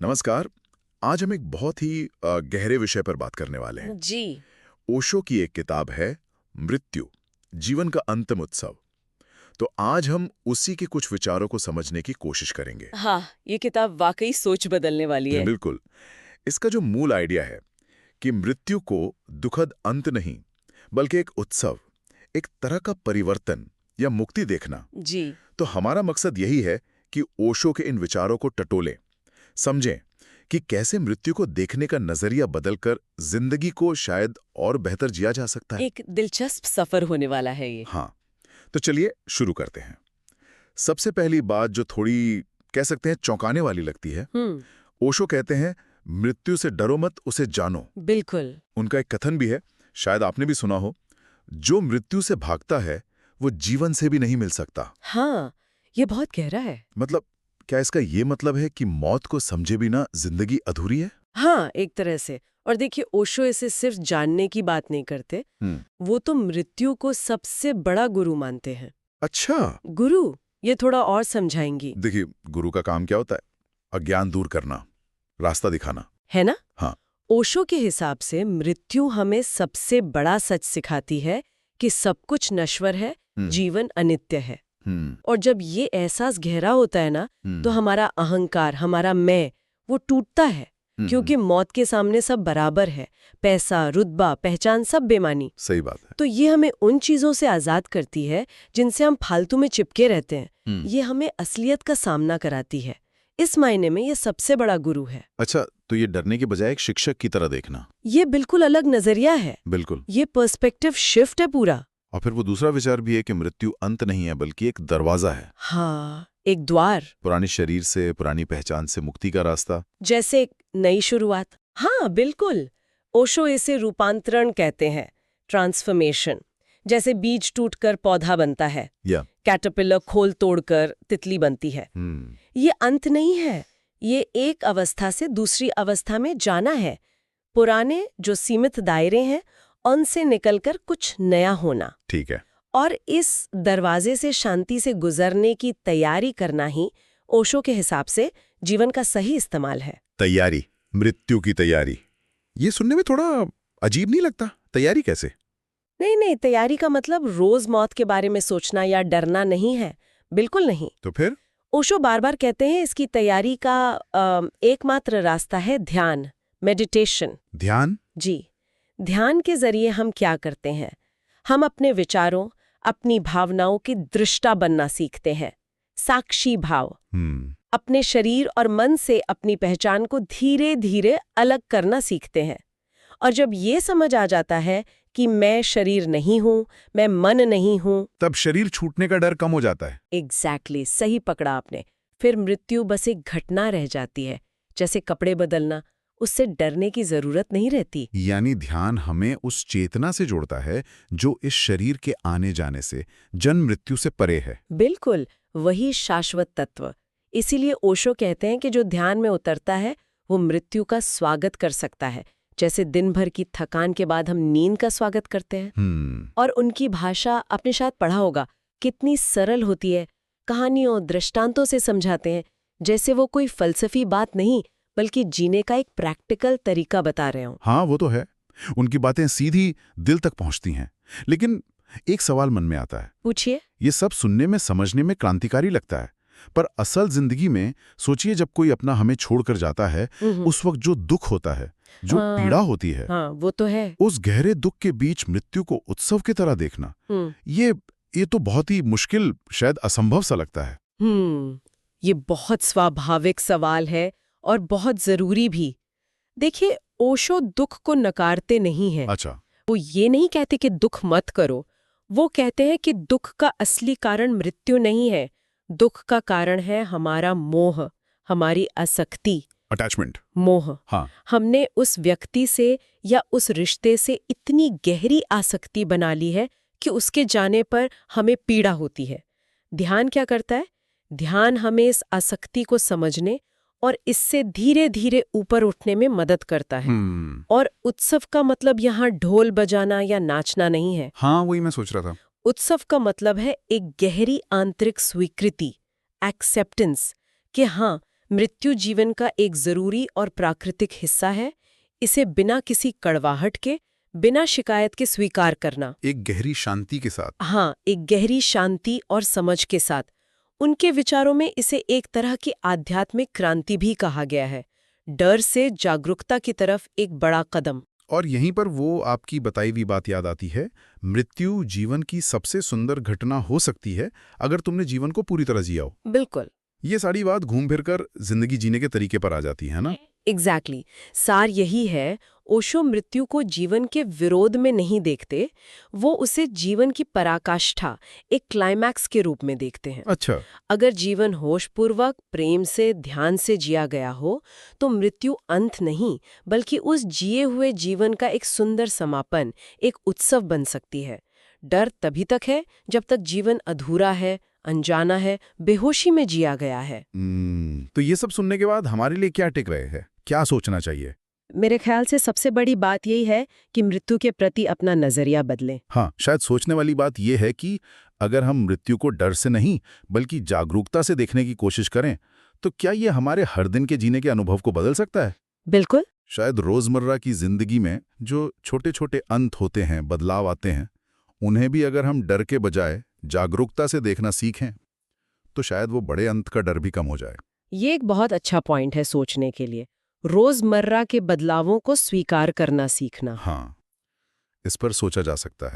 नमस्कार। आज हम एक बहुत ही गहरे विषय पर बात करने वाले हैं। जी। ओशो की एक किताब है मृत्यु, जीवन का अंतिम उत्सव। तो आज हम उसी के कुछ विचारों को समझने की कोशिश करेंगे। हाँ, ये किताब वाकई सोच बदलने वाली है। बिल्कुल। इसका जो मूल आइडिया है कि मृत्यु को दुखद अंत नहीं, बल्कि एक उत्सव, एक तरह का परिवर्तन या मुक्ति देखना। जी। तो हमारा मकसद यही है कि ओशो के इन विचारों को टटोलें, समझें कि कैसे मृत्यु को देखने का नजरिया बदलकर जिंदगी को शायद और बेहतर जिया जा सकता है। एक दिलचस्प सफर होने वाला है ये। हाँ, तो चलिए शुरू करते हैं। सबसे पहली बात जो थोड़ी कह सकते हैं चौंकाने वाली लगती है, ओशो कहते हैं मृत्यु से डरो मत, उसे जानो। बिल्कुल। उनका एक कथन भी है, शायद आपने भी सुना हो, जो मृत्यु से भागता है वो जीवन से भी नहीं मिल सकता। हाँ, ये बहुत गहरा है। मतलब क्या इसका ये मतलब है कि मौत को समझे बिना जिंदगी अधूरी है? हाँ, एक तरह से। और देखिए, ओशो इसे सिर्फ जानने की बात नहीं करते, वो तो मृत्यु को सबसे बड़ा गुरु मानते हैं। अच्छा। गुरु, ये थोड़ा और समझाएंगी। देखिए, गुरु का काम क्या होता है? अज्ञान दूर करना, रास्ता दिखाना। है ना? हाँ। ओशो के हिसाब से मृत्यु हमें सबसे बड़ा सच सिखाती है कि सब कुछ नश्वर है, जीवन अनित्य है। और जब ये एहसास गहरा होता है ना, तो हमारा अहंकार, हमारा मैं, वो टूटता है। क्योंकि मौत के सामने सब बराबर है, पैसा, रुतबा, पहचान सब बेमानी। सही बात है। तो ये हमें उन चीजों से आजाद करती है जिनसे हम फालतू में चिपके रहते हैं। ये हमें असलियत का सामना कराती है। इस मायने में ये सबसे बड़ा गुरु है। अच्छा, तो ये डरने के बजाय एक शिक्षक की तरह देखना। ये बिल्कुल अलग नजरिया है। बिल्कुल। ये पर्सपेक्टिव शिफ्ट है पूरा। और फिर वो दूसरा विचार भी है कि मृत्यु अंत नहीं है, बल्कि एक दरवाजा है। हाँ, एक द्वार। पुराने शरीर से, पुरानी पहचान से मुक्ति का रास्ता। जैसे एक नई शुरुआत। हाँ, बिल्कुल। ओशो इसे रूपांतरण कहते हैं, ट्रांसफॉर्मेशन। जैसे बीज टूटकर पौधा बनता है, या कैटरपिलर खोल तोड़कर तितली बनती है। ये अंत नहीं है, ये एक अवस्था से दूसरी अवस्था में जाना है। पुराने जो सीमित दायरे हैं, उनसे निकलकर कुछ नया होना। ठीक है। और इस दरवाजे से शांति से गुजरने की तैयारी करना ही ओशो के हिसाब से जीवन का सही इस्तेमाल है। तैयारी, मृत्यु की तैयारी, ये सुनने में थोड़ा अजीब नहीं लगता? तैयारी कैसे? नहीं, तैयारी का मतलब रोज मौत के बारे में सोचना या डरना नहीं है, बिल्कुल नहीं। तो फिर ओशो बार बार कहते हैं इसकी तैयारी का एकमात्र रास्ता है ध्यान, मेडिटेशन। ध्यान? जी। ध्यान के जरिए हम क्या करते हैं? हम अपने विचारों, अपनी भावनाओं की दृष्टा बनना सीखते हैं। साक्षी भाव। अपने शरीर और मन से अपनी पहचान को धीरे धीरे अलग करना सीखते हैं। और जब ये समझ आ जाता है कि मैं शरीर नहीं हूं, मैं मन नहीं हूं, तब शरीर छूटने का डर कम हो जाता है। एग्जैक्टली, सही पकड़ा आपने। फिर मृत्यु बस एक घटना रह जाती है, जैसे कपड़े बदलना। उससे डरने की जरूरत नहीं रहती। यानी ध्यान हमें उस चेतना से जोड़ता है जो इस शरीर के आने जाने से, जन्म मृत्यु से परे है। बिल्कुल, वही शाश्वत तत्व। इसीलिए ओशो कहते हैं कि जो ध्यान में उतरता है वो मृत्यु का स्वागत कर सकता है, जैसे दिन भर की थकान के बाद हम नींद का स्वागत करते हैं। और उनकी भाषा आपने शायद पढ़ा होगा, कितनी सरल होती है। कहानियों, दृष्टांतों से समझाते हैं, जैसे वो कोई फलसफी बात नहीं, बल्कि जीने का एक प्रैक्टिकल तरीका बता रहे हो। हाँ, वो तो है। उनकी बातें सीधी दिल तक पहुंचती हैं। लेकिन एक सवाल मन में आता है। पूछिए। ये सब सुनने में, समझने में क्रांतिकारी लगता है, पर असल जिंदगी में सोचिए, जब कोई अपना हमें छोड़कर जाता है, उस वक्त जो दुख होता है, जो पीड़ा होती है, हाँ, वो तो है। उस गहरे दुख के बीच मृत्यु को उत्सव की तरह देखना, ये तो बहुत ही मुश्किल, शायद असंभव सा लगता है। ये बहुत स्वाभाविक सवाल है और बहुत जरूरी भी। देखिए, ओशो दुख को नकारते नहीं है। अच्छा। वो ये नहीं कहते कि दुख मत करो। वो कहते हैं कि दुख का असली कारण मृत्यु नहीं है। दुख का कारण है हमारा मोह, हमारी आसक्ति, अटैचमेंट, मोह। हाँ। हमने उस व्यक्ति से या उस रिश्ते से इतनी गहरी आसक्ति बना ली है कि उसके जाने पर हमें पीड़ा होती है। ध्यान क्या करता है? ध्यान हमें इस आसक्ति को समझने और इससे धीरे धीरे ऊपर उठने में मदद करता है। और उत्सव का मतलब यहाँ ढोल बजाना या नाचना नहीं है। हाँ, वही मैं सोच रहा था। उत्सव का मतलब है एक गहरी आंतरिक स्वीकृति, एक्सेप्टेंस, कि हाँ, मृत्यु जीवन का एक जरूरी और प्राकृतिक हिस्सा है। इसे बिना किसी कड़वाहट के, बिना शिकायत के स्वीकार करना। एक गहरी शांति के साथ। हाँ, एक गहरी शांति और समझ के साथ। उनके विचारों में इसे एक तरह की आध्यात्मिक क्रांति भी कहा गया है। डर से जागरूकता की तरफ एक बड़ा कदम। और यहीं पर वो आपकी बताई हुई बात याद आती है, मृत्यु जीवन की सबसे सुंदर घटना हो सकती है अगर तुमने जीवन को पूरी तरह जिया हो। बिल्कुल। ये सारी बात घूम फिर कर जिंदगी जीने के तरीके पर आ जाती है ना। एग्जैक्टली। सार यही है, ओशो मृत्यु को जीवन के विरोध में नहीं देखते, वो उसे जीवन की पराकाष्ठा, एक क्लाइमैक्स के रूप में देखते हैं। अच्छा। अगर जीवन होशपूर्वक, प्रेम से, ध्यान से जिया गया हो तो मृत्यु अंत नहीं, बल्कि उस जिए हुए जीवन का एक सुंदर समापन, एक उत्सव बन सकती है। डर तभी तक है जब तक जीवन अधूरा है, अनजाना है, बेहोशी में जिया गया है। तो ये सब सुनने के बाद हमारे लिए क्या टिक रहे हैं, क्या सोचना चाहिए? मेरे ख्याल से सबसे बड़ी बात यही है कि मृत्यु के प्रति अपना नजरिया बदलें। हाँ, शायद सोचने वाली बात यह है कि अगर हम मृत्यु को डर से नहीं बल्कि जागरूकता से देखने की कोशिश करें तो क्या ये हमारे हर दिन के जीने के अनुभव को बदल सकता है? बिल्कुल। शायद रोजमर्रा की जिंदगी में जो छोटे छोटे अंत होते हैं, बदलाव आते हैं, उन्हें भी अगर हम डर के बजाय जागरूकता से देखना सीखें तो शायद वो बड़े अंत का डर भी कम हो जाए। ये एक बहुत अच्छा पॉइंट है सोचने के लिए। रोजमर्रा के बदलावों को स्वीकार करना सीखना। हाँ, इस पर सोचा जा सकता है।